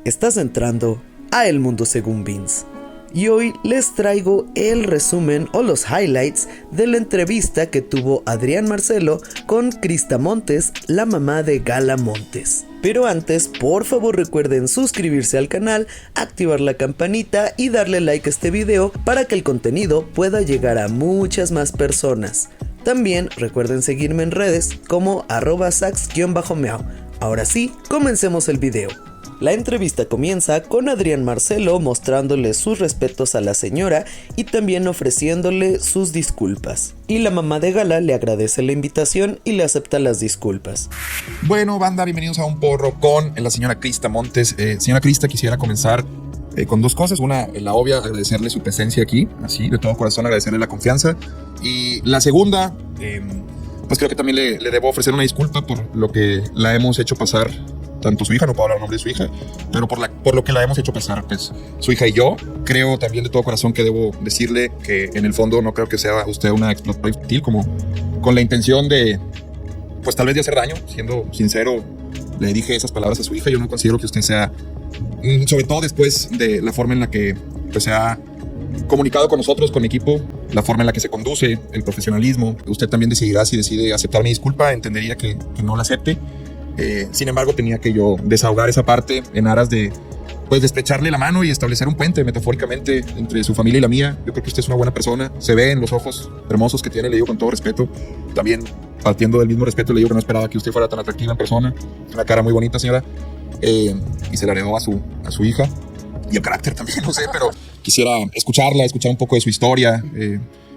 Estás entrando a El Mundo Según Vince. Y hoy les traigo el resumen o los highlights de la entrevista que tuvo Adrián Marcelo con Krista Montes, la mamá de Gala Montes. Pero antes, por favor recuerden suscribirse al canal, activar la campanita y darle like a este video para que el contenido pueda llegar a muchas más personas. También recuerden seguirme en redes como @sax_meow. Ahora sí, comencemos el video. La entrevista comienza con Adrián Marcelo mostrándole sus respetos a la señora y también ofreciéndole sus disculpas. Y la mamá de Gala le agradece la invitación y le acepta las disculpas. Bueno, banda, bienvenidos a Un Porro con la señora Krista Montes. Señora Krista, quisiera comenzar con dos cosas. Una, la obvia, agradecerle su presencia aquí, así de todo corazón agradecerle la confianza. Y la segunda, pues creo que también le debo ofrecer una disculpa por lo que la hemos hecho pasar. Tanto su hija, no puedo hablar el nombre de su hija, pero por lo que la hemos hecho pasar, pues, su hija y yo. Creo también de todo corazón que debo decirle que en el fondo no creo que sea usted una explotadora infantil, como con la intención de, pues tal vez de hacer daño. Siendo sincero, le dije esas palabras a su hija. Yo no considero que usted sea, sobre todo después de la forma en la que pues, se ha comunicado con nosotros, con mi equipo, la forma en la que se conduce, el profesionalismo. Usted también decidirá si decide aceptar mi disculpa. Entendería que no la acepte. Sin embargo, tenía que yo desahogar esa parte en aras de, pues, estrecharle la mano y establecer un puente, metafóricamente, entre su familia y la mía. Yo creo que usted es una buena persona. Se ve en los ojos hermosos que tiene, le digo con todo respeto. También, partiendo del mismo respeto, le digo que no esperaba que usted fuera tan atractiva en persona. Una cara muy bonita, señora. Y se la heredó a su hija. Y el carácter también, no sé, pero quisiera escuchar un poco de su historia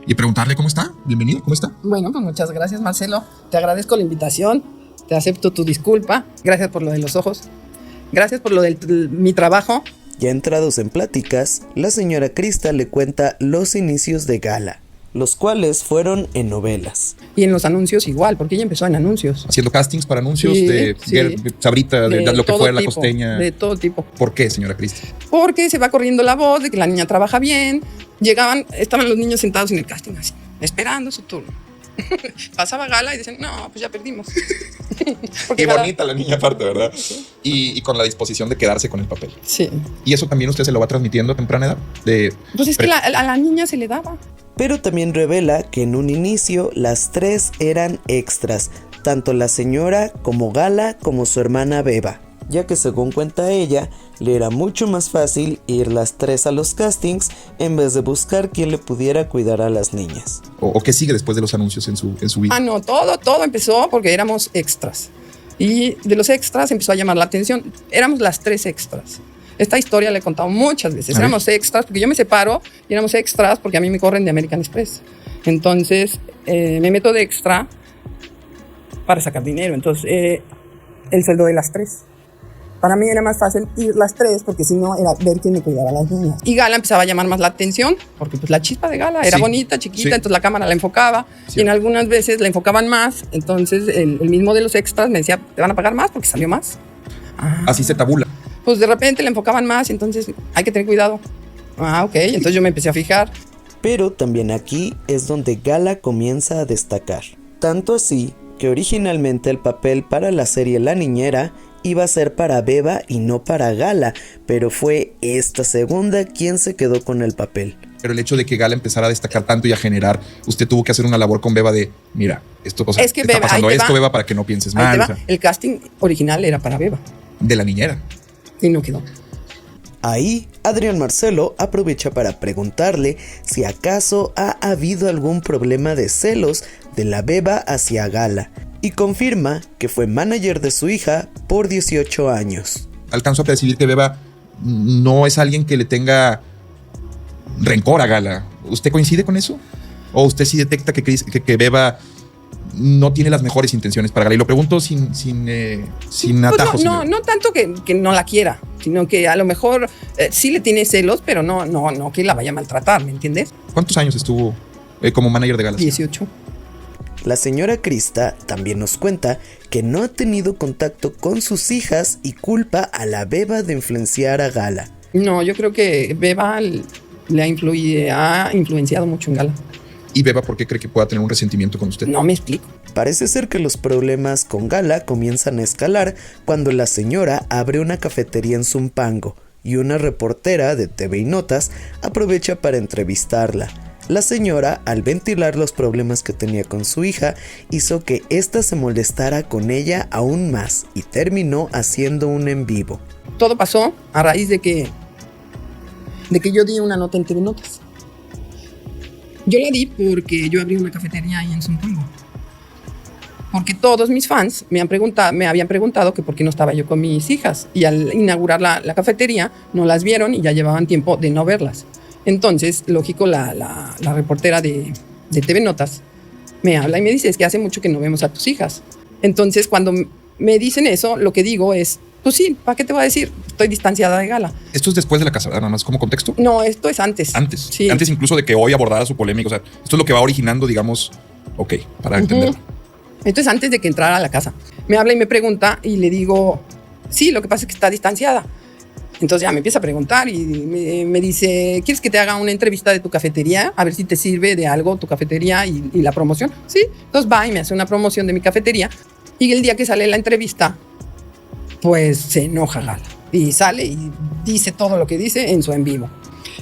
y preguntarle cómo está. Bienvenido, ¿cómo está? Bueno, pues muchas gracias, Marcelo. Te agradezco la invitación. Te acepto tu disculpa. Gracias por lo de los ojos. Gracias por lo de mi trabajo. Ya entrados en pláticas, la señora Krista le cuenta los inicios de Gala, los cuales fueron en novelas. Y en los anuncios igual, porque ella empezó en anuncios. Haciendo castings para anuncios Sí, de Sabrita, de lo que fuera La Costeña. De todo tipo. ¿Por qué, señora Krista? Porque se va corriendo la voz de que la niña trabaja bien. Estaban los niños sentados en el casting así, esperando su turno. Pasaba Gala y decían, no, pues ya perdimos. Qué bonita la niña aparte, ¿verdad? Y con la disposición de quedarse con el papel. Sí. ¿Y eso también usted se lo va transmitiendo a temprana edad? Pues es que a la niña se le daba. Pero también revela que en un inicio las tres eran extras, tanto la señora como Gala como su hermana Beba, ya que según cuenta ella, le era mucho más fácil ir las tres a los castings en vez de buscar quien le pudiera cuidar a las niñas. ¿O qué sigue después de los anuncios en su vida? No, todo empezó porque éramos extras. Y de los extras empezó a llamar la atención. Éramos las tres extras. Esta historia la he contado muchas veces. Éramos extras porque yo me separo y éramos extras porque a mí me corren de American Express. Entonces me meto de extra para sacar dinero. Entonces el sueldo de las tres. Para mí era más fácil ir las tres porque si no era ver quién me cuidaba a las niñas. Y Gala empezaba a llamar más la atención porque pues la chispa de Gala era bonita, chiquita, entonces la cámara la enfocaba y en algunas veces la enfocaban más. Entonces el mismo de los extras me decía, te van a pagar más porque salió más. Así se tabula. Pues de repente le enfocaban más, entonces hay que tener cuidado. Ok, entonces yo me empecé a fijar. Pero también aquí es donde Gala comienza a destacar. Tanto así que originalmente el papel para la serie La Niñera iba a ser para Beba y no para Gala, pero fue esta segunda quien se quedó con el papel. Pero el hecho de que Gala empezara a destacar tanto y a generar, usted tuvo que hacer una labor con Beba de, mira, esto, o sea, es que está Beba, pasando esto, Beba, para que no pienses mal. O sea, el casting original era para Beba. De La Niñera. Y no quedó. Ahí, Adrián Marcelo aprovecha para preguntarle si acaso ha habido algún problema de celos de la Beba hacia Gala, y confirma que fue manager de su hija por 18 años. Alcanzo a percibir que Beba no es alguien que le tenga rencor a Gala. ¿Usted coincide con eso? ¿O usted sí detecta que Beba no tiene las mejores intenciones para Gala? Y lo pregunto sin atajos. Pues no tanto que no la quiera, sino que a lo mejor sí le tiene celos, pero no que la vaya a maltratar, ¿me entiendes? ¿Cuántos años estuvo como manager de Gala? 18. La señora Krista también nos cuenta que no ha tenido contacto con sus hijas y culpa a la Beba de influenciar a Gala. No, yo creo que Beba le ha influenciado mucho en Gala. ¿Y Beba por qué cree que pueda tener un resentimiento con usted? No me explico. Parece ser que los problemas con Gala comienzan a escalar cuando la señora abre una cafetería en Zumpango y una reportera de TV y Notas aprovecha para entrevistarla. La señora, al ventilar los problemas que tenía con su hija, hizo que ésta se molestara con ella aún más y terminó haciendo un en vivo. Todo pasó a raíz de que yo di una nota en TV Notas. Yo la di porque yo abrí una cafetería ahí en Zumpango. Porque todos mis fans me habían preguntado que por qué no estaba yo con mis hijas. Y al inaugurar la cafetería, no las vieron y ya llevaban tiempo de no verlas. Entonces, lógico, la reportera de TV Notas me habla y me dice, es que hace mucho que no vemos a tus hijas. Entonces, cuando me dicen eso, lo que digo es, pues sí, ¿para qué te voy a decir? Estoy distanciada de Gala. Esto es después de la casa, ¿verdad? Nada más como contexto. No, esto es antes. Antes. Sí. Antes incluso de que hoy abordara su polémica. O sea, esto es lo que va originando, digamos, ok, para entenderlo. Entonces, antes de que entrara a la casa, me habla y me pregunta y le digo, sí, lo que pasa es que está distanciada. Entonces ya me empieza a preguntar y me dice, ¿quieres que te haga una entrevista de tu cafetería? A ver si te sirve de algo tu cafetería y la promoción. Sí, entonces va y me hace una promoción de mi cafetería. Y el día que sale la entrevista, pues se enoja Gala. Y sale y dice todo lo que dice en su en vivo.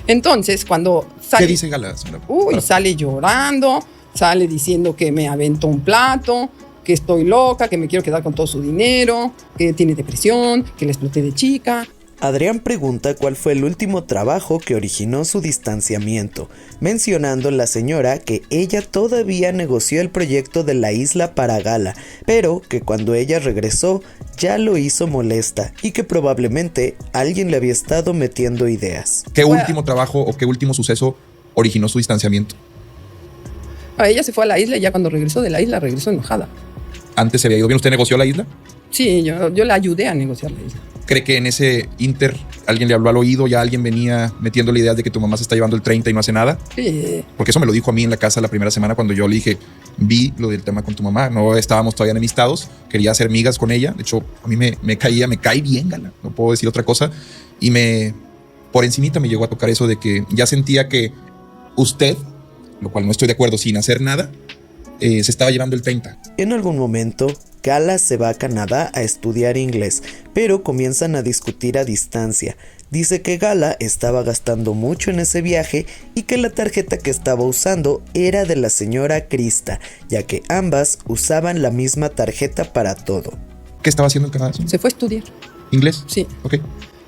Entonces, cuando sale... ¿Qué dice Gala, señora? Sale llorando, sale diciendo que me aventó un plato, que estoy loca, que me quiero quedar con todo su dinero, que tiene depresión, que la exploté de chica. Adrián pregunta cuál fue el último trabajo que originó su distanciamiento, mencionando la señora que ella todavía negoció el proyecto de la isla para Gala, pero que cuando ella regresó ya lo hizo molesta y que probablemente alguien le había estado metiendo ideas. ¿Qué último trabajo o qué último suceso originó su distanciamiento? Ella se fue a la isla y ya cuando regresó de la isla regresó enojada. ¿Antes se había ido bien? ¿Usted negoció la isla? Sí, yo la ayudé a negociar la isla. ¿Cree que en ese inter alguien le habló al oído, ya alguien venía metiéndole ideas de que tu mamá se está llevando el 30 y no hace nada? Sí. Porque eso me lo dijo a mí en la casa la primera semana cuando yo le dije, vi lo del tema con tu mamá, no estábamos todavía enemistados, quería hacer migas con ella, de hecho a mí me cae bien, Gala, no puedo decir otra cosa, y por encimita me llegó a tocar eso de que ya sentía que usted, lo cual no estoy de acuerdo, sin hacer nada, se estaba llevando el 30. En algún momento, Gala se va a Canadá a estudiar inglés, pero comienzan a discutir a distancia. Dice que Gala estaba gastando mucho en ese viaje y que la tarjeta que estaba usando era de la señora Krista, ya que ambas usaban la misma tarjeta para todo. ¿Qué estaba haciendo en Canadá? Se fue a estudiar. ¿Inglés? Sí. Ok.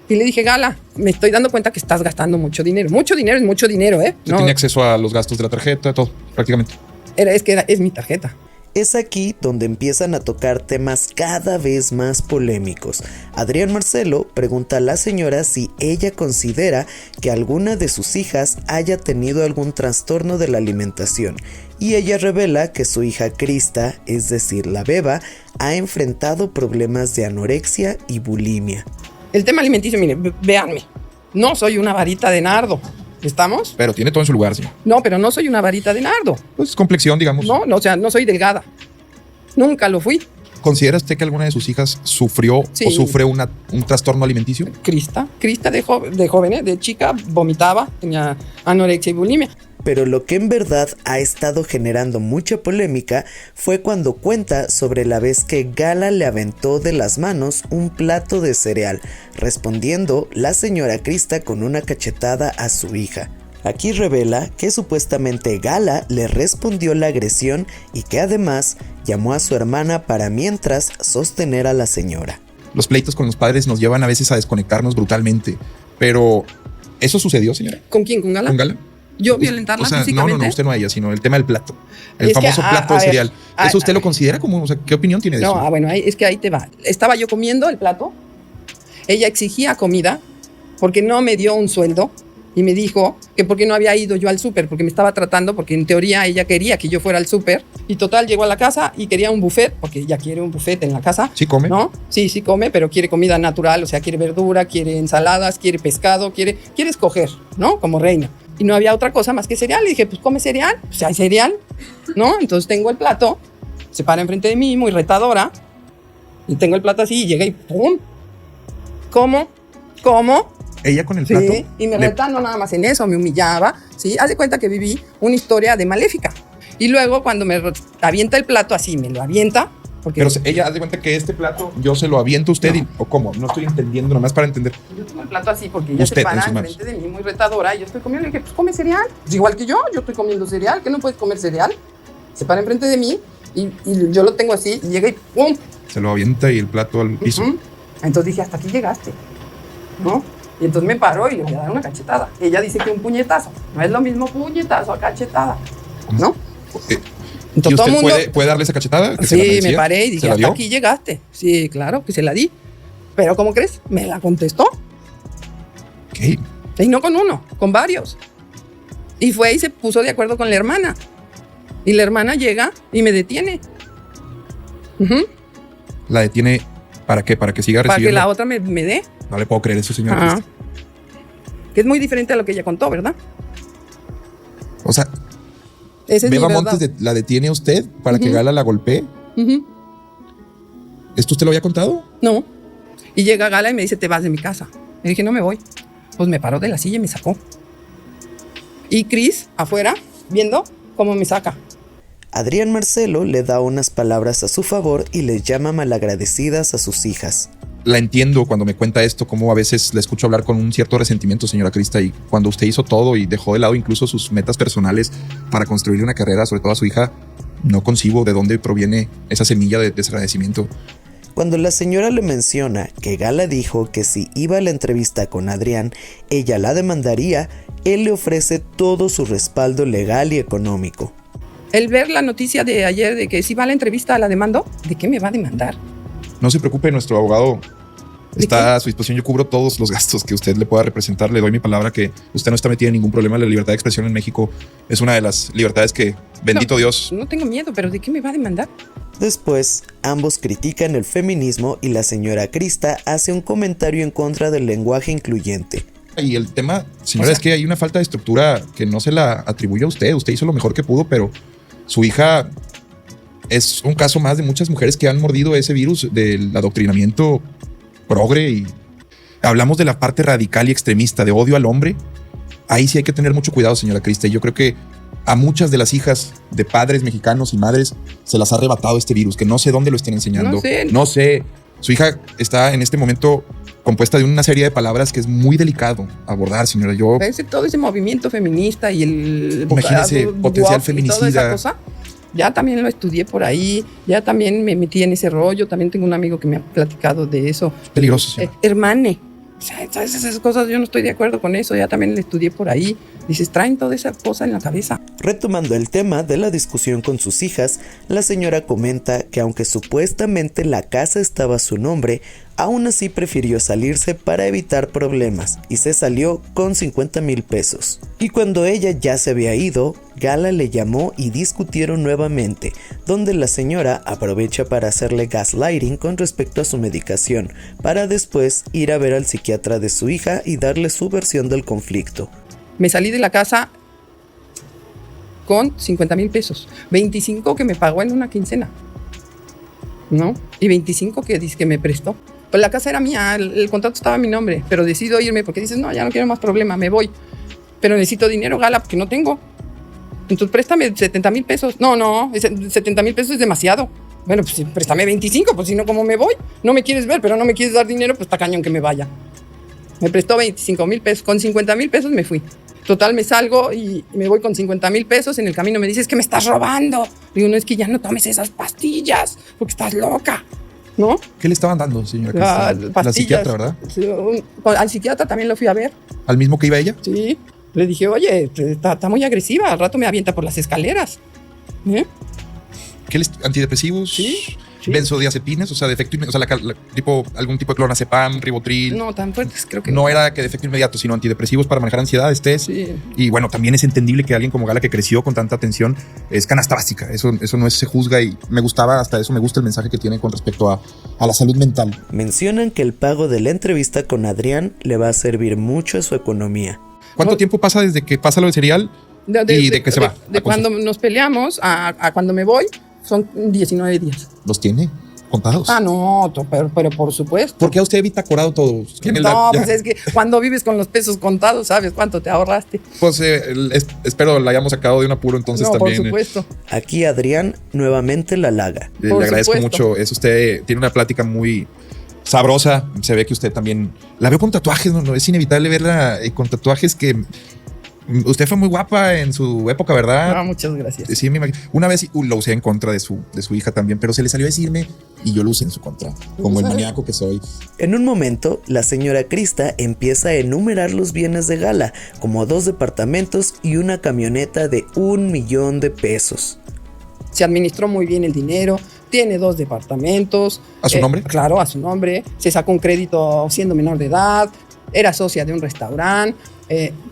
Y le dije, Gala, me estoy dando cuenta que estás gastando mucho dinero. Mucho dinero es mucho dinero, ¿eh? No. Tenía acceso a los gastos de la tarjeta, todo, prácticamente. Es mi tarjeta. Es aquí donde empiezan a tocar temas cada vez más polémicos. Adrián Marcelo pregunta a la señora si ella considera que alguna de sus hijas haya tenido algún trastorno de la alimentación, y ella revela que su hija Krista, es decir, la beba, ha enfrentado problemas de anorexia y bulimia. El tema alimenticio, mire, véanme, no soy una varita de nardo. ¿Estamos? Pero tiene todo en su lugar, sí. No, pero no soy una varita de nardo. Pues complexión, digamos. No, o sea, no soy delgada. Nunca lo fui. ¿Considera usted que alguna de sus hijas sufrió o sufre un trastorno alimenticio? Krista de joven, de chica, vomitaba, tenía anorexia y bulimia. Pero lo que en verdad ha estado generando mucha polémica fue cuando cuenta sobre la vez que Gala le aventó de las manos un plato de cereal, respondiendo la señora Krista con una cachetada a su hija. Aquí revela que supuestamente Gala le respondió la agresión y que además llamó a su hermana para mientras sostener a la señora. Los pleitos con los padres nos llevan a veces a desconectarnos brutalmente, pero ¿eso sucedió, señora? ¿Con quién? ¿Con Gala? ¿Con Gala? ¿Yo violentarla físicamente? No, usted no a ella, sino el tema del plato. El famoso plato de cereal. ¿Eso usted lo considera como, o sea, qué opinión tiene de eso? No, bueno, es que ahí te va. Estaba yo comiendo el plato, ella exigía comida porque no me dio un sueldo y me dijo que por qué no había ido yo al súper, porque me estaba tratando, porque en teoría ella quería que yo fuera al súper, y total llegó a la casa y quería un buffet, porque ella quiere un buffet en la casa. ¿Sí come? ¿No? Sí come, pero quiere comida natural, o sea, quiere verdura, quiere ensaladas, quiere pescado, quiere escoger, ¿no? Como reina. Y no había otra cosa más que cereal. Le dije, pues come cereal, pues hay cereal, ¿no? Entonces tengo el plato, se para enfrente de mí, muy retadora, y tengo el plato así, y llega y ¡pum! ¿Cómo? Ella con el plato. Sí, y me retando nada más en eso, me humillaba, ¿sí? Haz de cuenta que viví una historia de Maléfica. Y luego cuando me avienta el plato así, me lo avienta. Porque Pero ella hace cuenta que este plato yo se lo aviento a usted ¿o cómo? No estoy entendiendo, nomás para entender. yo tengo el plato así porque ella Usted, se para en sus manos. enfrente de mí muy retadora y yo estoy comiendo. Le dije, pues come cereal. Pues igual que yo estoy comiendo cereal. ¿Que no puedes comer cereal? Se para enfrente de mí y yo lo tengo así y llega y ¡pum! Se lo avienta y el plato al piso. Entonces dije, hasta aquí llegaste, ¿no? Y entonces me paró y le voy a dar una cachetada. Ella dice que un puñetazo. No es lo mismo puñetazo a cachetada, ¿no? ¿Y Entonces, todo usted el mundo... puede darle esa cachetada? ¿Que se la Sí, merecía? me paré y ¿Se dije, la hasta dio? aquí llegaste. Sí, claro que se la di. Pero ¿cómo crees? Me la contestó. Ok. Y no con uno, con varios. Y fue y se puso de acuerdo con la hermana. Y la hermana llega y me detiene. Ujú. ¿La detiene para qué? ¿Para que siga Para que recibiendo? la otra me dé. No le puedo creer eso, señora Ajá. Cristi. Que es muy diferente a lo que ella contó, ¿verdad? O sea, Esa es Beba mi Montes verdad. la detiene a usted para que Gala la golpee. Ujú. ¿Esto usted lo había contado? No. Y llega Gala y me dice, te vas de mi casa. Le dije, no me voy. Pues me paró de la silla y me sacó. Y Cris, afuera, viendo cómo me saca. Adrián Marcelo le da unas palabras a su favor y les llama malagradecidas a sus hijas. La entiendo cuando me cuenta esto, cómo a veces la escucho hablar con un cierto resentimiento, señora Crista, y cuando usted hizo todo y dejó de lado incluso sus metas personales para construir una carrera, sobre todo a su hija, no concibo de dónde proviene esa semilla de desagradecimiento. Cuando la señora le menciona que Gala dijo que si iba a la entrevista con Adrián, ella la demandaría, él le ofrece todo su respaldo legal y económico. El ver la noticia de ayer de que si va a la entrevista la demandó, ¿de qué me va a demandar? No se preocupe, nuestro abogado ¿De está qué? a su disposición. Yo cubro todos los gastos que usted le pueda representar. Le doy mi palabra que usted no está metida en ningún problema. La libertad de expresión en México es una de las libertades que, bendito Dios, No tengo miedo, pero ¿de qué me va a demandar? Después, ambos critican el feminismo y la señora Crista hace un comentario en contra del lenguaje incluyente. y el tema, señora, O sea, es que hay una falta de estructura que no se la atribuye a usted. Usted hizo lo mejor que pudo, pero su hija es un caso más de muchas mujeres que han mordido ese virus del adoctrinamiento progre. Y hablamos de la parte radical y extremista de odio al hombre. Ahí sí hay que tener mucho cuidado, señora Crista. Y yo creo que a muchas de las hijas de padres mexicanos y madres se las ha arrebatado este virus, que no sé dónde lo estén enseñando. No sé. Su hija está en este momento compuesta de una serie de palabras que es muy delicado abordar, señora. Yo Todo ese movimiento feminista y el Imagínese, woke potencial y feminicida. toda esa cosa, ya también lo estudié por ahí, ya también me metí en ese rollo, también tengo un amigo que me ha platicado de eso. peligroso, señora. Hermane. O sea, ¿sabes? Esas cosas yo no estoy de acuerdo con eso, ya también le estudié por ahí. Dices, traen toda esa cosa en la cabeza. Retomando el tema de la discusión con sus hijas, la señora comenta que aunque supuestamente la casa estaba a su nombre, aún así prefirió salirse para evitar problemas y se salió con 50,000 pesos. Y cuando ella ya se había ido, Gala le llamó y discutieron nuevamente, donde la señora aprovecha para hacerle gaslighting con respecto a su medicación, para después ir a ver al psiquiatra de su hija y darle su versión del conflicto. Me salí de la casa con 50,000 pesos. 25 que me pagó en una quincena, ¿no? Y 25 que dice que me prestó. Pues la casa era mía, el contrato estaba a mi nombre, pero decido irme porque dices, no, ya no quiero más problema, me voy. Pero necesito dinero, Gala, porque no tengo. Entonces préstame 70,000 pesos. No, 70,000 pesos es demasiado. Bueno, pues préstame 25, pues si no, ¿cómo me voy? No me quieres ver, pero no me quieres dar dinero, pues está cañón que me vaya. Me prestó 25,000 pesos. Con 50,000 pesos me fui. Total, me salgo y me voy con 50,000 pesos. En el camino me dices que me estás robando. Digo, no, es que ya no tomes esas pastillas, porque estás loca, ¿no? ¿Qué le estaban dando, señora Crista? La psiquiatra, ¿verdad? Sí, al psiquiatra también lo fui a ver. ¿Al mismo que iba ella? Sí. Le dije, oye, está muy agresiva. Al rato me avienta por las escaleras. ¿Eh? ¿Qué les antidepresivos? Sí. Benzodiazepines, o sea, de efecto, o sea, algún tipo de clonazepam, ribotril. No, tan fuertes creo que No era que de efecto inmediato, sino antidepresivos para manejar ansiedad, estrés. Sí. Y bueno, también es entendible que alguien como Gala, que creció con tanta atención, es canasta básica. Eso no se juzga, y me gustaba, hasta eso me gusta el mensaje que tiene con respecto a la salud mental. Mencionan que el pago de la entrevista con Adrián le va a servir mucho a su economía. ¿Cuánto tiempo pasa desde que pasa lo del cereal y de que se va? De cuando nos peleamos a cuando me voy, son 19 días. ¿Los tiene? contados. No, pero por supuesto. ¿Por qué a usted ha bitácorado todo? Pues es que cuando vives con los pesos contados, sabes cuánto te ahorraste. Pues espero la hayamos sacado de un apuro entonces también. Por supuesto. Aquí Adrián nuevamente la halaga. Le agradezco mucho. Usted tiene una plática muy sabrosa. Se ve que usted también la veo con tatuajes. No es inevitable verla con tatuajes que usted fue muy guapa en su época, ¿verdad? Muchas gracias. Sí, me imagino. Una vez lo usé en contra de su hija también, pero se le salió a decirme y yo lo usé en su contra, como el maníaco que soy. En un momento, la señora Krista empieza a enumerar los bienes de Gala, como 2 departamentos y una camioneta de $1,000,000. Se administró muy bien el dinero, tiene 2 departamentos. ¿A su nombre? Claro, a su nombre. Se sacó un crédito siendo menor de edad, era socia de un restaurante.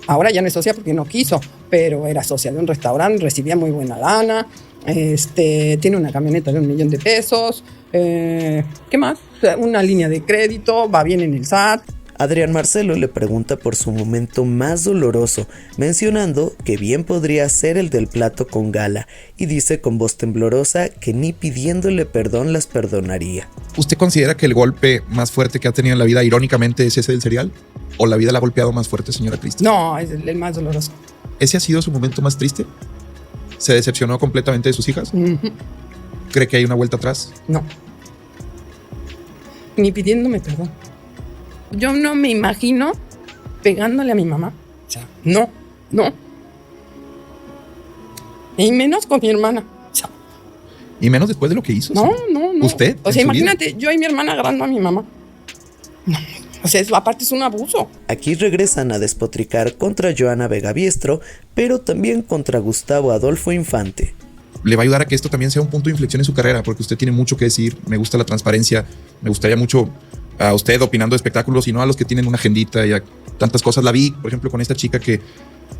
Ahora ya no es socia porque no quiso, pero era socia de un restaurante, recibía muy buena lana. Tiene una camioneta de $1,000,000. ¿Qué más? Una línea de crédito, va bien en el SAT. Adrián Marcelo le pregunta por su momento más doloroso, mencionando que bien podría ser el del plato con Gala, y dice con voz temblorosa que ni pidiéndole perdón las perdonaría. ¿Usted considera que el golpe más fuerte que ha tenido en la vida, irónicamente, es ese del cereal? ¿O la vida la ha golpeado más fuerte, señora Krista? No, es el más doloroso. ¿Ese ha sido su momento más triste? ¿Se decepcionó completamente de sus hijas? Uh-huh. ¿Cree que hay una vuelta atrás? No. Ni pidiéndome perdón. Yo no me imagino pegándole a mi mamá. O sea, no. Y menos con mi hermana. O sea, y menos después de lo que hizo. No. ¿Usted? O sea, imagínate, yo y mi hermana agarrando a mi mamá. No. O sea, aparte es un abuso. Aquí regresan a despotricar contra Joana Vega Biestro, pero también contra Gustavo Adolfo Infante. Le va a ayudar a que esto también sea un punto de inflexión en su carrera, porque usted tiene mucho que decir. Me gusta la transparencia. Me gustaría mucho a usted opinando de espectáculos y no a los que tienen una agendita y a tantas cosas. La vi, por ejemplo, con esta chica que,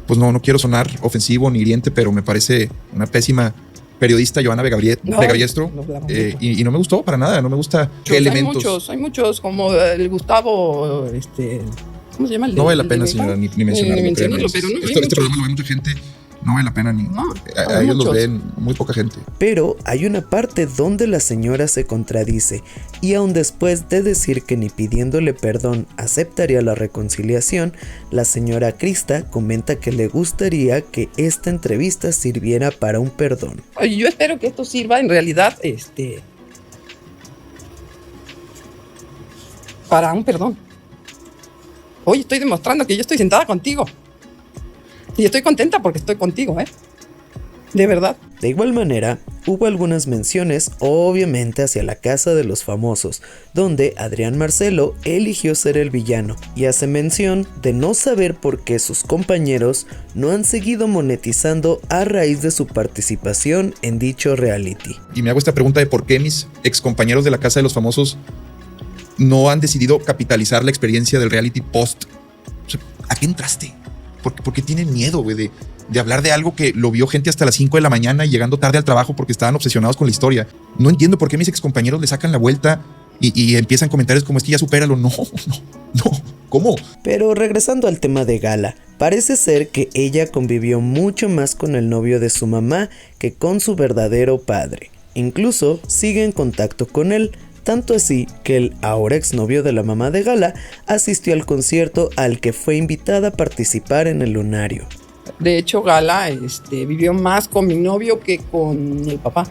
pues no quiero sonar ofensivo ni hiriente, pero me parece una pésima periodista, Joana Vega Biestro, y no me gustó para nada. No me gusta qué elementos. Hay muchos, como el Gustavo, ¿cómo se llama? No vale la pena, señora, ni mencionarlo. Pero no, este programa lo ve mucha gente. No vale la pena ni. A ellos los ven muy poca gente. Pero hay una parte donde la señora se contradice, y aun después de decir que ni pidiéndole perdón aceptaría la reconciliación, la señora Krista comenta que le gustaría que esta entrevista sirviera para un perdón. Yo espero que esto sirva en realidad para un perdón. Hoy estoy demostrando que yo estoy sentada contigo. Y estoy contenta porque estoy contigo, de verdad. De igual manera, hubo algunas menciones obviamente hacia la Casa de los Famosos, donde Adrián Marcelo eligió ser el villano, y hace mención de no saber por qué sus compañeros no han seguido monetizando a raíz de su participación en dicho reality. Y me hago esta pregunta de por qué mis excompañeros de la Casa de los Famosos no han decidido capitalizar la experiencia del reality post. O sea, ¿a qué entraste? ¿Por qué tienen miedo, güey, de hablar de algo que lo vio gente hasta las 5 de la mañana y llegando tarde al trabajo porque estaban obsesionados con la historia? No entiendo por qué mis excompañeros le sacan la vuelta y empiezan comentarios como es que ya supéralo. No, ¿cómo? Pero regresando al tema de Gala, parece ser que ella convivió mucho más con el novio de su mamá que con su verdadero padre. Incluso sigue en contacto con él. Tanto así que el ahora exnovio de la mamá de Gala asistió al concierto al que fue invitada a participar en el Lunario. De hecho, Gala vivió más con mi novio que con el papá.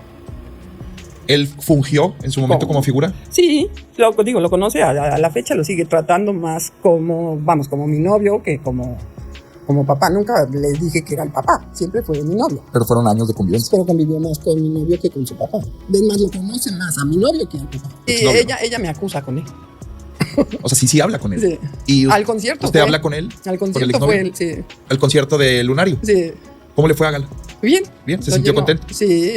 ¿Él fungió en su momento como figura? Sí, lo conoce, a la fecha lo sigue tratando más como mi novio que como papá. Nunca le dije que era el papá, siempre fue mi novio. Pero fueron años de convivencia. Pero convivió más con mi novio que con su papá. Además, lo conoce más a mi novio que al papá. Ella me acusa con él. O sea, sí habla con él. Sí. ¿Y al concierto usted fue habla con él? Al concierto fue él, sí. ¿Al concierto de Lunario? Sí. ¿Cómo le fue a Gala? Bien. ¿Se sintió contento? Sí,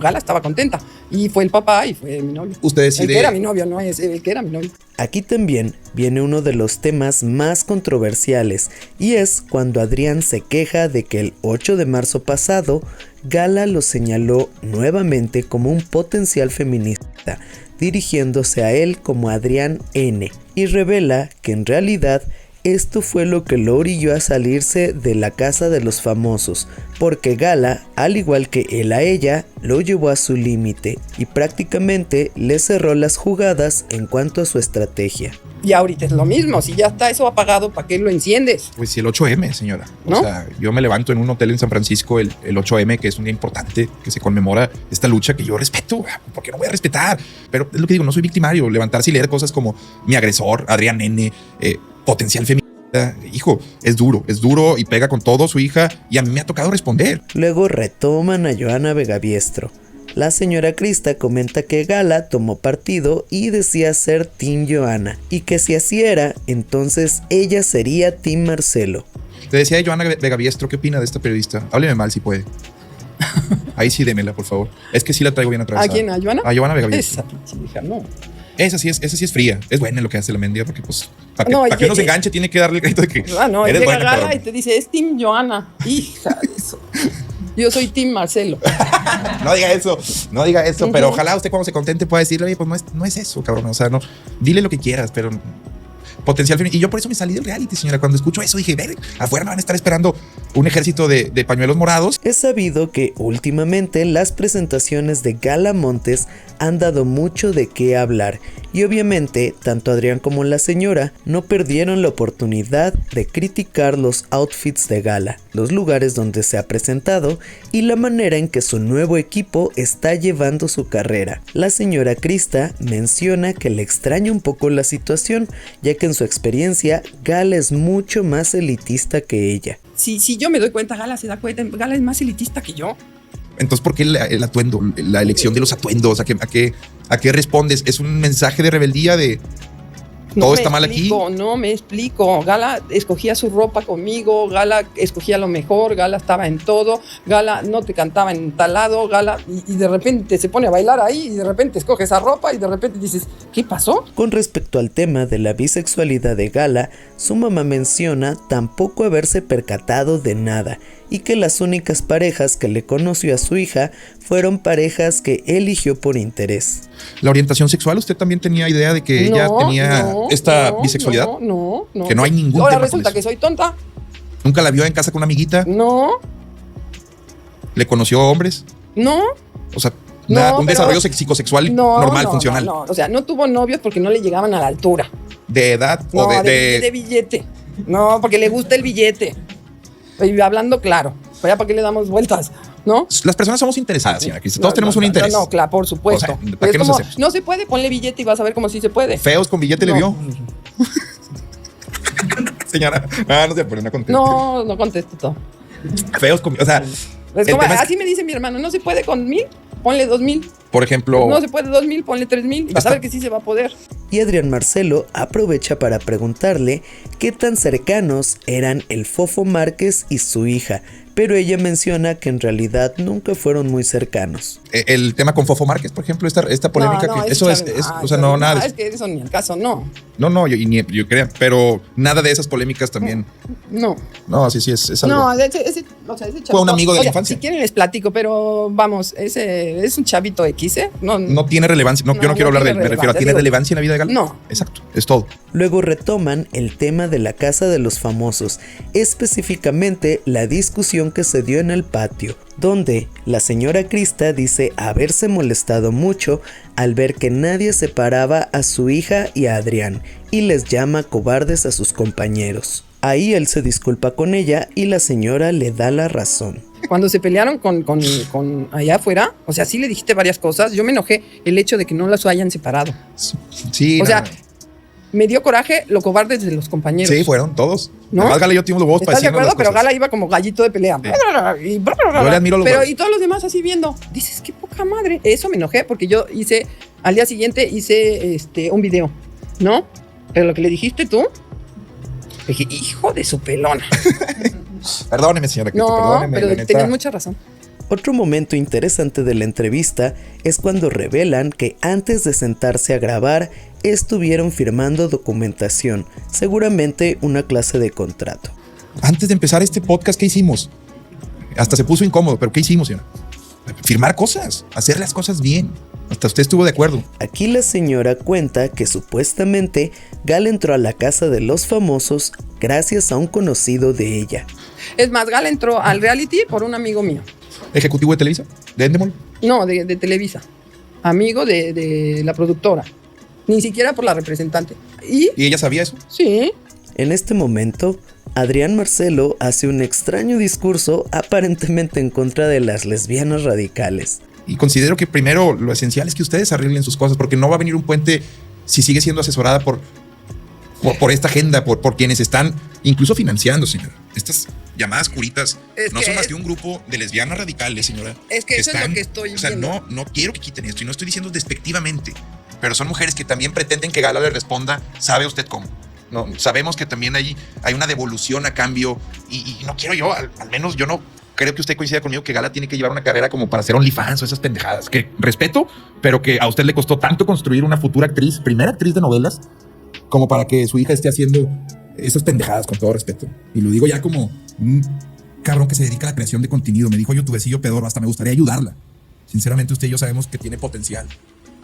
Gala estaba contenta. Y fue el papá y fue mi novio. Usted decide... El que era mi novio, no es el que era mi novio. Aquí también viene uno de los temas más controversiales, y es cuando Adrián se queja de que el 8 de marzo pasado, Gala lo señaló nuevamente como un potencial feminista, dirigiéndose a él como Adrián N, y revela que en realidad esto fue lo que lo orilló a salirse de la casa de los famosos, porque Gala, al igual que él a ella, lo llevó a su límite y prácticamente le cerró las jugadas en cuanto a su estrategia. Y ahorita es lo mismo, si ya está eso apagado, ¿para qué lo enciendes? Pues sí, el 8M, señora. ¿No? O sea, yo me levanto en un hotel en San Francisco el 8M, que es un día importante, que se conmemora esta lucha que yo respeto. ¿Por qué no voy a respetar? Pero es lo que digo, no soy victimario. Levantarse y leer cosas como mi agresor, Adrián N., potencial feminista. Hijo, es duro y pega con todo su hija y a mí me ha tocado responder. Luego retoman a Johanna Vegabiestro. La señora Krista comenta que Gala tomó partido y decía ser Team Johanna, y que si así era, entonces ella sería Team Marcelo. Te decía Johanna Vegabiestro, ¿qué opina de esta periodista? Hábleme mal si puede. Ahí sí démela, por favor. Es que sí la traigo bien atravesada. ¿A quién? ¿A Johanna? A Johanna Vegabiestro. Esa pinche hija, no. Esa sí es fría. Es buena en lo que hace la mendiga, porque pues para que, No, que uno se enganche tiene que darle el crédito de que No, eres llega buena. Gala Pero y te dice, es Team Johanna. Hija de eso. Yo soy Team Marcelo. no diga eso, pero ojalá usted cuando se contente pueda decirle, oye, pues no es eso, cabrón. O sea, no, dile lo que quieras, pero potencial femenino. Y yo por eso me salí del reality, señora. Cuando escucho eso dije, ver, afuera me van a estar esperando un ejército de pañuelos morados. Es sabido que últimamente las presentaciones de Gala Montes han dado mucho de qué hablar, y obviamente tanto Adrián como la señora no perdieron la oportunidad de criticar los outfits de Gala, los lugares donde se ha presentado y la manera en que su nuevo equipo está llevando su carrera. La señora Krista menciona que le extraña un poco la situación, ya que en su experiencia Gala es mucho más elitista que ella. Si yo me doy cuenta, Gala se da cuenta, Gala es más elitista que yo. Entonces, ¿por qué el atuendo? La elección de los atuendos. ¿A qué respondes? ¿Es un mensaje de rebeldía de todo está mal aquí? No me explico. Gala escogía su ropa conmigo, Gala escogía lo mejor, Gala estaba en todo, Gala no te cantaba en tal lado, Gala, y de repente se pone a bailar ahí, y de repente escoge esa ropa, y de repente dices, ¿qué pasó? Con respecto al tema de la bisexualidad de Gala, su mamá menciona tampoco haberse percatado de nada, y que las únicas parejas que le conoció a su hija fueron parejas que eligió por interés. ¿La orientación sexual? ¿Usted también tenía idea de que ella tenía esta bisexualidad? No. Que no hay ningún Ahora tema resulta con que eso. soy tonta. ¿Nunca la vio en casa con una amiguita? No. ¿Le conoció hombres? No. O sea, No, un pero- desarrollo psicossexual normal, funcional. No. O sea, no tuvo novios porque no le llegaban a la altura. ¿De edad No, o de billete. No, porque le gusta el billete. Y hablando claro. Pero ya para qué le damos vueltas, ¿no? Las personas somos interesadas, señora Krista. Todos No, tenemos no, un interés. No, claro, por supuesto. O sea, ¿para Pero qué es nos como, hacemos? no se puede, ponle billete y vas a ver cómo sí se puede. ¿Feos con billete le No. vio? Señora, no se pone una contesta. No contesto todo. Feos con... O sea, Es el como, tema es- así me dice mi hermano, no se puede con 1000, ponle 2000. por ejemplo... No se puede 2000, ponle 3000. Y vas a ver que sí se va a poder. Y Adrián Marcelo aprovecha para preguntarle qué tan cercanos eran el Fofo Márquez y su hija, pero ella menciona que en realidad nunca fueron muy cercanos. El tema con Fofo Márquez, por ejemplo, esta polémica, No, que ese eso es, Chávez, o sea, no, nada. Es que eso ni el caso, no. No, yo creo, pero nada de esas polémicas también. No. No, sí, es algo. No, ese Fue un amigo de la Oye, infancia. Si quieren les platico, pero vamos, ese es un chavito X, ¿eh? No tiene relevancia. No, yo no No quiero hablar de él. tiene Me refiero a, ¿tiene relevancia, relevancia en la vida de Gala? No. Exacto, es todo. Luego retoman el tema de la casa de los famosos, específicamente la discusión que se dio en el patio, donde la señora Krista dice haberse molestado mucho al ver que nadie separaba a su hija y a Adrián, y les llama cobardes a sus compañeros. Ahí él se disculpa con ella y la señora le da la razón. Cuando se pelearon con allá afuera, o sea, sí le dijiste varias cosas. Yo me enojé el hecho de que no las hayan separado. Sí, O no, sea, me dio coraje lo cobardes de los compañeros. sí, fueron todos. ¿No? Además, Gala y yo tuvimos los huevos para ¿Estás de decirnos acuerdo? las Pero cosas. Gala iba como gallito de pelea. Sí. Y Yo le admiro los pero huevos. y todos los demás así viendo. Dices, qué poca madre. Eso me enojé porque yo al día siguiente hice un video, ¿no? Pero lo que le dijiste tú, dije, hijo de su pelona. Perdóneme, señora Krista, No, perdóneme. pero la neta. tenías mucha razón. Otro momento interesante de la entrevista es cuando revelan que antes de sentarse a grabar estuvieron firmando documentación, seguramente una clase de contrato. Antes de empezar este podcast, ¿qué hicimos? Hasta se puso incómodo, pero ¿qué hicimos, señora? firmar cosas, hacer las cosas bien. Hasta usted estuvo de acuerdo. Aquí la señora cuenta que supuestamente Gala entró a la casa de los famosos gracias a un conocido de ella. Es más, Gala entró al reality por un amigo mío. ¿Ejecutivo de Televisa? ¿De Endemol? No, de Televisa. Amigo de la productora. Ni siquiera por la representante. ¿Y? ¿Y ella sabía eso? Sí. En este momento, Adrián Marcelo hace un extraño discurso aparentemente en contra de las lesbianas radicales. Y considero que primero lo esencial es que ustedes arreglen sus cosas, porque no va a venir un puente si sigue siendo asesorada por esta agenda, por quienes están incluso financiando, señora. Estas llamadas curitas no son más que un grupo de lesbianas radicales, señora. Es que eso es lo que estoy diciendo. O sea, no quiero que quiten esto, y no estoy diciendo despectivamente, pero son mujeres que también pretenden que Gala le responda, ¿sabe usted cómo? No, sabemos que también hay una devolución a cambio, y no quiero yo, al menos yo no creo que usted coincida conmigo que Gala tiene que llevar una carrera como para hacer OnlyFans o esas pendejadas, que respeto, pero que a usted le costó tanto construir una futura actriz, primera actriz de novelas, como para que su hija esté haciendo esas pendejadas, con todo respeto. Y lo digo ya como un cabrón que se dedica a la creación de contenido. Me dijo youtubecillo pedorro, hasta me gustaría ayudarla. Sinceramente, usted y yo sabemos que tiene potencial.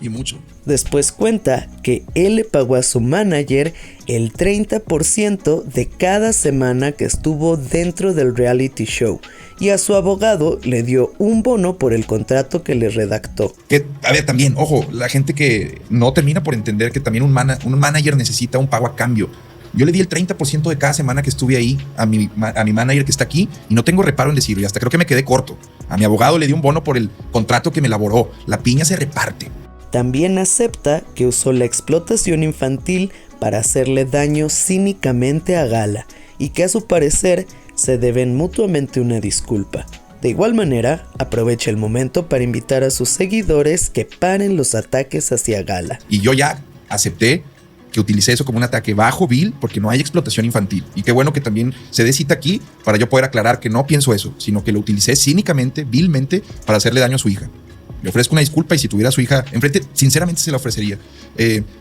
Y mucho. Después cuenta que él le pagó a su manager el 30% de cada semana que estuvo dentro del reality show, y a su abogado le dio un bono por el contrato que le redactó. Que, a ver, también, ojo, la gente que no termina por entender que también un manager necesita un pago a cambio. Yo le di el 30% de cada semana que estuve ahí a mi manager que está aquí, y no tengo reparo en decirlo, y hasta creo que me quedé corto. A mi abogado le di un bono por el contrato que me elaboró. La piña se reparte. También acepta que usó la explotación infantil para hacerle daño cínicamente a Gala, y que a su parecer se deben mutuamente una disculpa. De igual manera, aprovecha el momento para invitar a sus seguidores que paren los ataques hacia Gala. Y yo ya acepté que utilicé eso como un ataque bajo, vil, porque no hay explotación infantil. Y qué bueno que también se dé cita aquí para yo poder aclarar que no pienso eso, sino que lo utilicé cínicamente, vilmente, para hacerle daño a su hija. Le ofrezco una disculpa, y si tuviera a su hija enfrente, sinceramente se la ofrecería.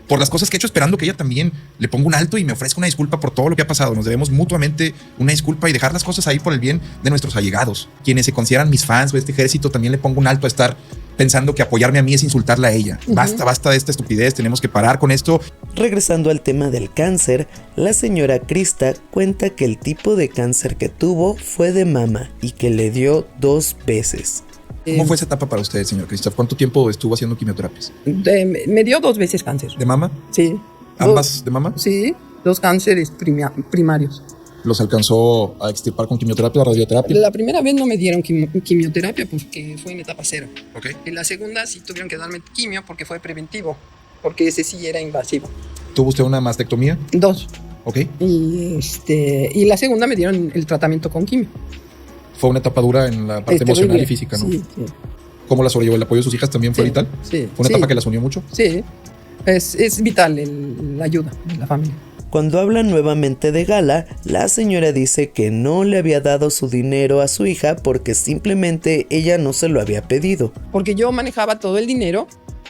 Por las cosas que he hecho, esperando que ella también le ponga un alto y me ofrezca una disculpa por todo lo que ha pasado. Nos debemos mutuamente una disculpa y dejar las cosas ahí por el bien de nuestros allegados. Quienes se consideran mis fans o este ejército, también le pongo un alto a estar pensando que apoyarme a mí es insultarla a ella. Basta de esta estupidez, tenemos que parar con esto. Regresando al tema del cáncer, la señora Krista cuenta que el tipo de cáncer que tuvo fue de mama y que le dio 2 veces. ¿Cómo fue esa etapa para usted, señor Christoph? ¿Cuánto tiempo estuvo haciendo quimioterapias? Me dio 2 veces cáncer. ¿De mama? Sí. ¿Ambas de mama? Sí, 2 cánceres primarios. ¿Los alcanzó a extirpar con quimioterapia o radioterapia? La primera vez no me dieron quimioterapia porque fue en etapa 0. Okay. En la segunda sí tuvieron que darme quimio porque fue preventivo, porque ese sí era invasivo. ¿Tuvo usted una mastectomía? 2. Ok. Y la segunda me dieron el tratamiento con quimio. Fue una etapa dura en la parte emocional y física, ¿no? Sí, sí. ¿Cómo la sobrellevó? ¿El apoyo de sus hijas también fue vital? Sí. ¿Fue una etapa que las unió mucho? Sí. Es vital la ayuda de la familia. Cuando hablan nuevamente de Gala, la señora dice que no le había dado su dinero a su hija porque simplemente ella no se lo había pedido. Porque yo manejaba todo el dinero,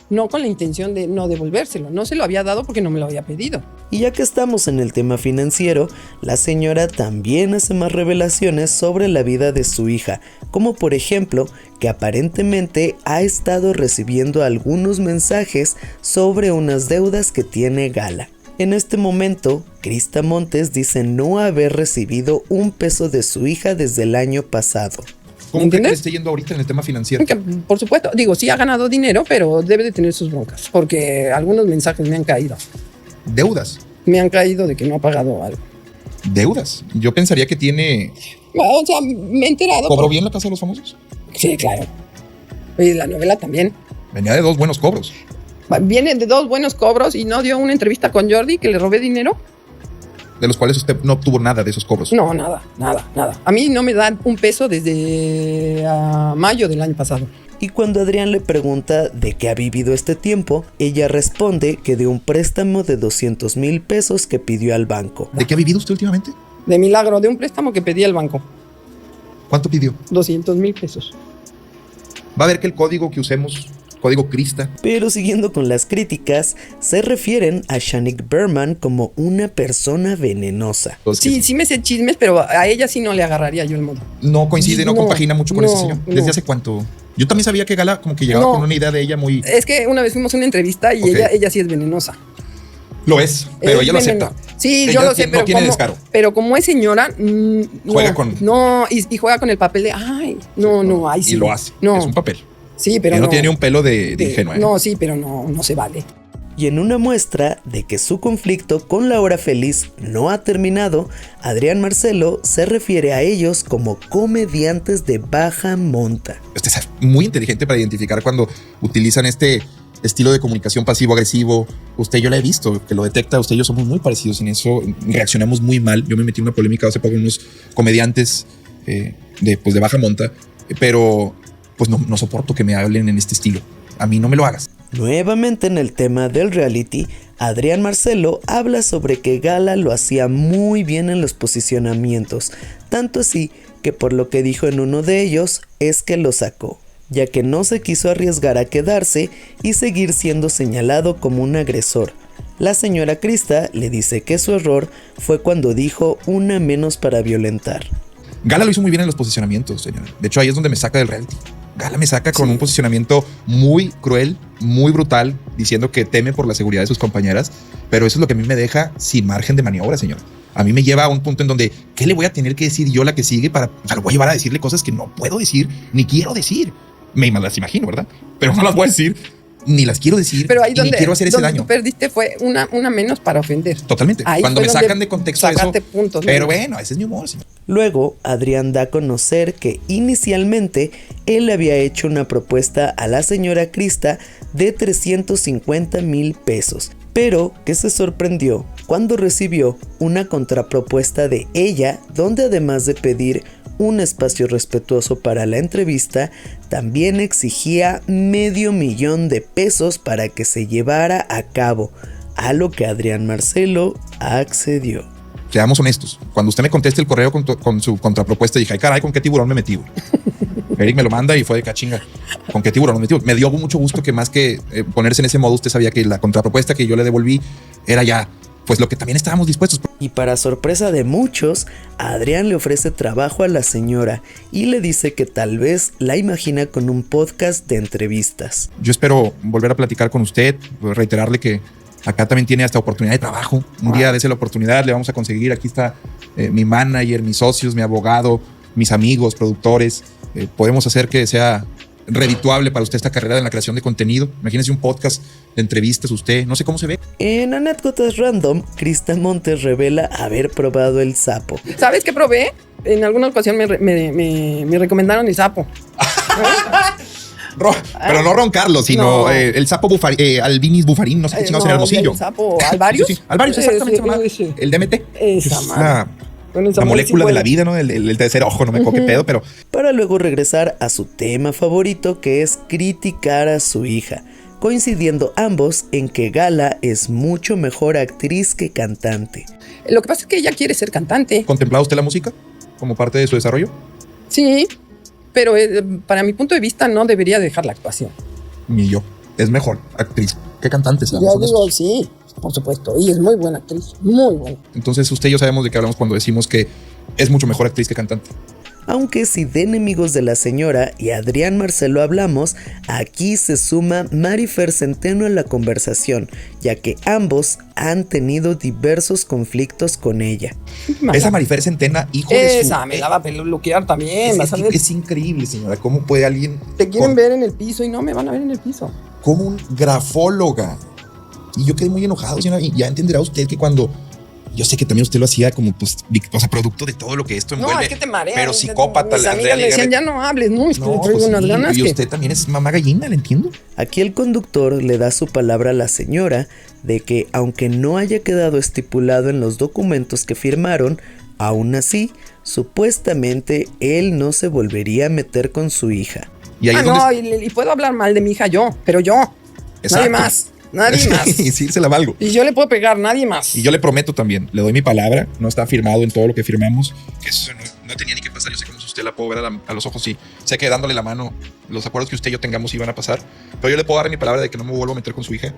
no con la intención de no devolvérselo. No se lo había dado porque no me lo había pedido. Y ya que estamos en el tema financiero, la señora también hace más revelaciones sobre la vida de su hija, como por ejemplo que aparentemente ha estado recibiendo algunos mensajes sobre unas deudas que tiene Gala. En este momento, Krista Montes dice no haber recibido un peso de su hija desde el año pasado. ¿Cómo cree que le esté yendo ahorita en el tema financiero? Que, por supuesto, digo, sí ha ganado dinero, pero debe de tener sus broncas, porque algunos mensajes me han caído. ¿Deudas? Me han caído de que no ha pagado algo. ¿Deudas? Yo pensaría que tiene... O sea, me he enterado. ¿Cobró bien la Casa de los Famosos? Sí, claro. Y la novela también. Venía de 2 buenos cobros. Viene de 2 buenos cobros y no dio una entrevista con Jordi que le robé dinero. De los cuales usted no obtuvo nada de esos cobros. No, nada. A mí no me dan un peso desde mayo del año pasado. Y cuando Adrián le pregunta de qué ha vivido este tiempo, ella responde que de un préstamo de 200,000 pesos que pidió al banco. ¿De qué ha vivido usted últimamente? De milagro, de un préstamo que pedí al banco. ¿Cuánto pidió? 200,000 pesos. Va a ver que el código que usemos, código Krista. Pero siguiendo con las críticas, se refieren a Shanik Berman como una persona venenosa. Sí me sé chismes, pero a ella sí no le agarraría yo el modo. No coincide, no compagina mucho con ese señor. No. ¿Desde hace cuánto Yo también sabía que Gala como que llegaba No. con una idea de ella muy... Es que una vez fuimos a una entrevista y Ok. ella sí es venenosa. Lo es, pero Es ella lo veneno. acepta. Sí, Ella yo lo sé, no pero tiene como, descaro. pero como es señora, no, Juega con- No, y juega con el papel de, ay, no, ay, sí. Y lo hace. No, Es un papel. sí, pero Ella no no. tiene ni un pelo de ingenua. No, sí, pero no se vale. Y en una muestra de que su conflicto con la hora feliz no ha terminado, Adrián Marcelo se refiere a ellos como comediantes de baja monta. Usted es muy inteligente para identificar cuando utilizan este estilo de comunicación pasivo-agresivo. Yo la he visto, que lo detecta. Usted y yo somos muy parecidos en eso. Reaccionamos muy mal. Yo me metí en una polémica hace poco con unos comediantes de baja monta, pero pues no soporto que me hablen en este estilo. A mí no me lo hagas. Nuevamente en el tema del reality, Adrián Marcelo habla sobre que Gala lo hacía muy bien en los posicionamientos, tanto así que por lo que dijo en uno de ellos es que lo sacó, ya que no se quiso arriesgar a quedarse y seguir siendo señalado como un agresor. La señora Krista le dice que su error fue cuando dijo una menos para violentar. Gala lo hizo muy bien en los posicionamientos, señora. De hecho, ahí es donde me saca del reality. Gala me saca con un posicionamiento muy cruel, muy brutal, diciendo que teme por la seguridad de sus compañeras, pero eso es lo que a mí me deja sin margen de maniobra, señora. A mí me lleva a un punto en donde, ¿qué le voy a tener que decir yo la que sigue lo voy a llevar a decirle cosas que no puedo decir, ni quiero decir? Me las imagino, ¿verdad? Pero no las voy a decir, ni las quiero decir, Pero ahí y ni quiero hacer ese donde daño. tú perdiste fue una menos para ofender. Totalmente. Ahí Cuando fue me donde sacan de contexto eso. sacaste puntos, Pero ¿no? bueno, ese es mi humor, señor. Luego, Adrián da a conocer que inicialmente él le había hecho una propuesta a la señora Krista de 350,000 pesos, pero que se sorprendió cuando recibió una contrapropuesta de ella, donde además de pedir un espacio respetuoso para la entrevista, también exigía $500,000 para que se llevara a cabo, a lo que Adrián Marcelo accedió. Seamos honestos. Cuando usted me conteste el correo con su contrapropuesta, dije, ay, caray, ¿con qué tiburón me metí? Eric me lo manda y fue de cachinga. ¿Con qué tiburón me metí? Me dio mucho gusto que más que ponerse en ese modo, usted sabía que la contrapropuesta que yo le devolví era ya, pues lo que también estábamos dispuestos. Y para sorpresa de muchos, Adrián le ofrece trabajo a la señora y le dice que tal vez la imagina con un podcast de entrevistas. Yo espero volver a platicar con usted, reiterarle que acá también tiene hasta oportunidad de trabajo. Un día dése la oportunidad, le vamos a conseguir. Aquí está mi manager, mis socios, mi abogado, mis amigos, productores. Podemos hacer que sea redituable para usted esta carrera en la creación de contenido. Imagínese un podcast de entrevistas, usted, no sé cómo se ve. En anécdotas random, Krista Montes revela haber probado el sapo. ¿Sabes qué probé? En alguna ocasión me recomendaron el sapo. Pero no Ron Carlos, sino No. el sapo Albinis bufarín, no sé qué chingados era Hermosillo. ¿El sapo Alvarius? Sí, Alvarius, exactamente. se llama. Sí. El DMT. Esa Es madre. Bueno, esa la madre molécula sí de la huele. vida, ¿no? El tercer ojo, no me acuerdo qué pedo, pero Para luego regresar a su tema favorito, que es criticar a su hija, coincidiendo ambos en que Gala es mucho mejor actriz que cantante. Lo que pasa es que ella quiere ser cantante. ¿contemplaba usted la música como parte de su desarrollo? Sí, pero para mi punto de vista no debería dejar la actuación. Ni yo. Es mejor actriz que cantante, Ya seamos digo, honestos. sí, por supuesto. Y es muy buena actriz, muy buena. Entonces usted y yo sabemos de qué hablamos cuando decimos que es mucho mejor actriz que cantante. Aunque si de enemigos de la señora y Adrián Marcelo hablamos, aquí se suma Marifer Centeno a la conversación, ya que ambos han tenido diversos conflictos con ella. Esa Marifer Centena, hijo de su... Esa me la va a peluquear también. vas a ver. Es increíble, señora. ¿Cómo puede alguien... Te quieren con- ver en el piso y no me van a ver en el piso. como un grafóloga? Y yo quedé muy enojado, señora. Y ya entenderá usted que cuando... Yo sé que también usted lo hacía como, pues, o sea, producto de todo lo que esto envuelve. No, es que te mareas. Pero psicópata. Mis amigas me decían, ya no hables, no, es que No, traigo pues unas sí, ganas y que... usted también es mamá gallina, ¿le entiendo? Aquí el conductor le da su palabra a la señora de que aunque no haya quedado estipulado en los documentos que firmaron, aún así, supuestamente él no se volvería a meter con su hija. Y ahí es donde... no, y puedo hablar mal de mi hija yo, pero yo. Exacto. Nadie más, nadie más. Y sí, se la valgo. Y yo le puedo pegar, nadie más. Y yo le prometo también, le doy mi palabra, no está firmado en todo lo que firmamos, que eso no tenía ni que pasar. Yo sé cómo usted la puedo ver a los ojos y sé que dándole la mano, los acuerdos que usted y yo tengamos iban a pasar, pero yo le puedo dar mi palabra de que no me vuelvo a meter con su hija.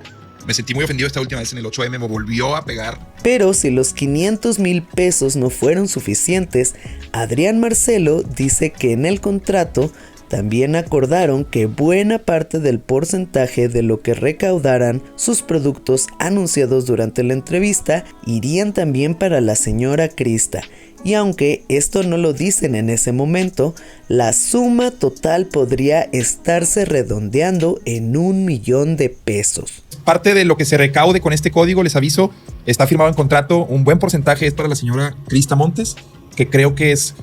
Me sentí muy ofendido esta última vez en el 8M, me volvió a pegar. Pero si los 500,000 pesos no fueron suficientes, Adrián Marcelo dice que en el contrato también acordaron que buena parte del porcentaje de lo que recaudaran sus productos anunciados durante la entrevista irían también para la señora Krista. Y aunque esto no lo dicen en ese momento, la suma total podría estarse redondeando en $1,000,000. Parte de lo que se recaude con este código, les aviso, está firmado en contrato, un buen porcentaje es para la señora Krista Montes, que creo que es,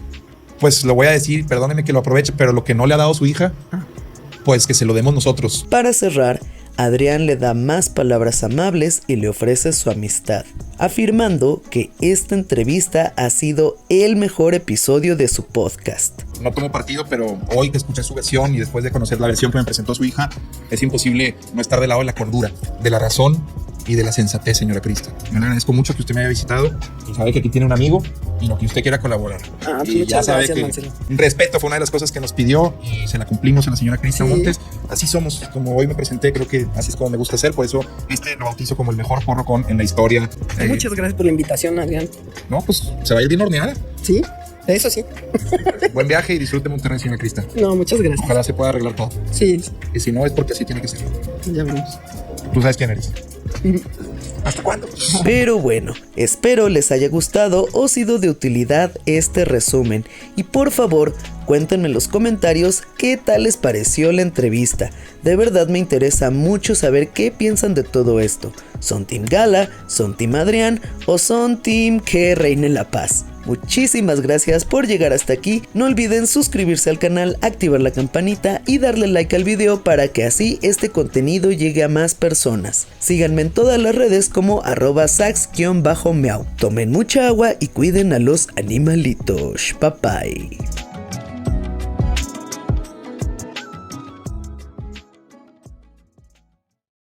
pues lo voy a decir, perdónenme que lo aproveche, pero lo que no le ha dado su hija, pues que se lo demos nosotros. Para cerrar, Adrián le da más palabras amables y le ofrece su amistad, afirmando que esta entrevista ha sido el mejor episodio de su podcast. No tomo partido, pero hoy que escuché su versión y después de conocer la versión que me presentó su hija, es imposible no estar del lado de la cordura, de la razón y de la sensatez, señora Krista. Yo le agradezco mucho que usted me haya visitado y sabe que aquí tiene un amigo y lo que usted quiera colaborar. Y ya sabe que Marcelo. Respeto fue una de las cosas que nos pidió y se la cumplimos a la señora Krista Montes. Así somos, como hoy me presenté, creo que así es como me gusta hacer, por eso lo bautizo como el mejor porro con en la historia. Muchas gracias por la invitación, Adrián. No, pues se va a ir bien horneada. Sí, eso sí. Buen viaje y disfrute Monterrey, señora Krista. No, muchas gracias. Ojalá se pueda arreglar todo. Sí. Y si no, es porque así tiene que ser. Ya veremos. Tú sabes quién eres. ¿Hasta cuándo? Pero bueno, espero les haya gustado o sido de utilidad este resumen. Y por favor, cuéntenme en los comentarios qué tal les pareció la entrevista. De verdad me interesa mucho saber qué piensan de todo esto. ¿Son Team Gala? ¿Son Team Adrián? ¿O son Team que reine la paz? Muchísimas gracias por llegar hasta aquí. No olviden suscribirse al canal, activar la campanita y darle like al video para que así este contenido llegue a más personas. Síganme en todas las redes como @sax_meow. Tomen mucha agua y cuiden a los animalitos. Bye bye.